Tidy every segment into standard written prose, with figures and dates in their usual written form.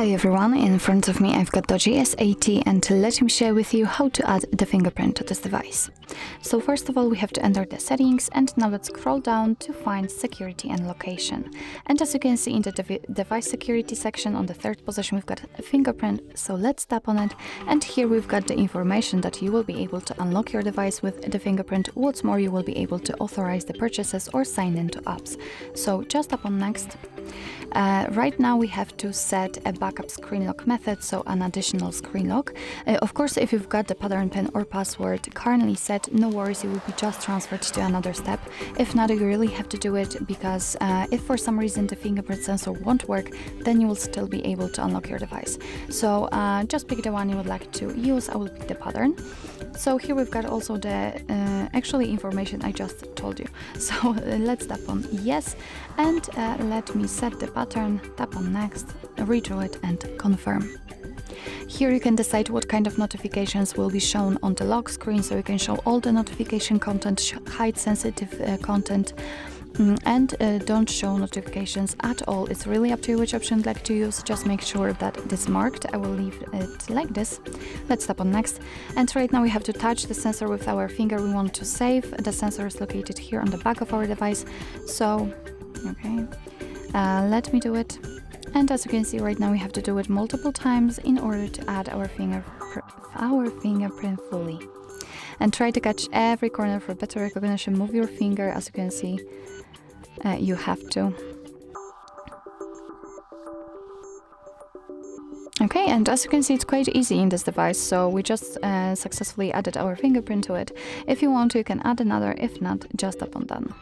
Hi everyone, in front of me I've got DOOGEE S80 and let me share with you how to add the fingerprint to this device. So first of all we have to enter the settings, and now let's scroll down to find security and location. And as you can see in the device security section on the third position we've got a fingerprint, so let's tap on it, and here we've got the information that you will be able to unlock your device with the fingerprint. What's more, you will be able to authorize the purchases or sign into apps. So just tap on next. Right now we have to set a backup screen lock method, so an additional screen lock. Of course, if you've got the pattern pin or password currently set, no worries, you will be just transferred to another step. If not, you really have to do it, because if for some reason the fingerprint sensor won't work, then you will still be able to unlock your device. So just pick the one you would like to use. I will pick the pattern. So here we've got also the actually information I just told you. So let's tap on yes, and let me set the pattern, tap on next, redraw it and confirm. Here you can decide what kind of notifications will be shown on the lock screen, so you can show all the notification content, hide sensitive content, and don't show notifications at all. It's really up to you which option you'd like to use. Just make sure that it is marked. I will leave it like this. Let's tap on next, and right now we have to touch the sensor with our finger. We want to save. The sensor is located here on the back of our device, so okay, let me do it. And as you can see right now we have to do it multiple times in order to add our fingerprint fully. And try to catch every corner for better recognition. Move your finger, as you can see, you have to. Okay, and as you can see, it's quite easy in this device, so we just successfully added our fingerprint to it. If you want to, you can add another. If not, just tap on done.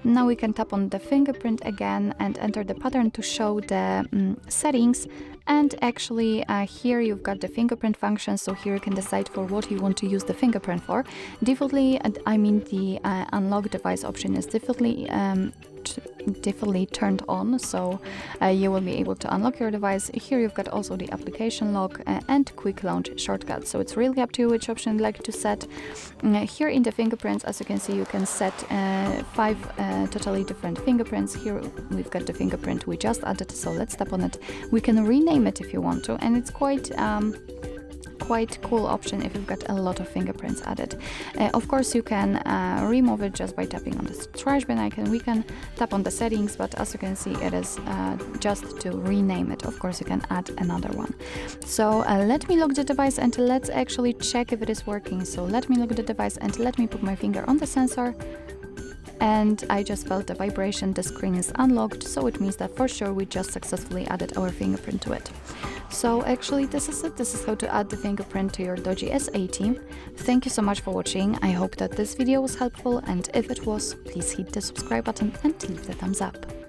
Now we can tap on the fingerprint again and enter the pattern to show the settings. And actually here you've got the fingerprint function, so here you can decide for what you want to use the fingerprint for. Defaultly, I mean the unlock device option is defaultly turned on, so you will be able to unlock your device. Here you've got also the application lock and quick launch shortcut, so it's really up to you which option you'd like to set. Here in the fingerprints, as you can see, you can set 5 totally different fingerprints. Here we've got the fingerprint we just added, so let's tap on it. We can rename it if you want to, and it's quite cool option if you've got a lot of fingerprints added. Of course you can remove it just by tapping on the trash bin icon. We can tap on the settings, but as you can see, it is just to rename it. Of course you can add another one. So let me lock the device and let's actually check if it is working. So let me lock the device and let me put my finger on the sensor, and I just felt the vibration. The screen is unlocked, so it means that for sure we just successfully added our fingerprint to it. So actually this is it. This is how to add the fingerprint to your DOOGEE S80. Thank you so much for watching. I hope that this video was helpful, and if it was, please hit the subscribe button and leave the thumbs up.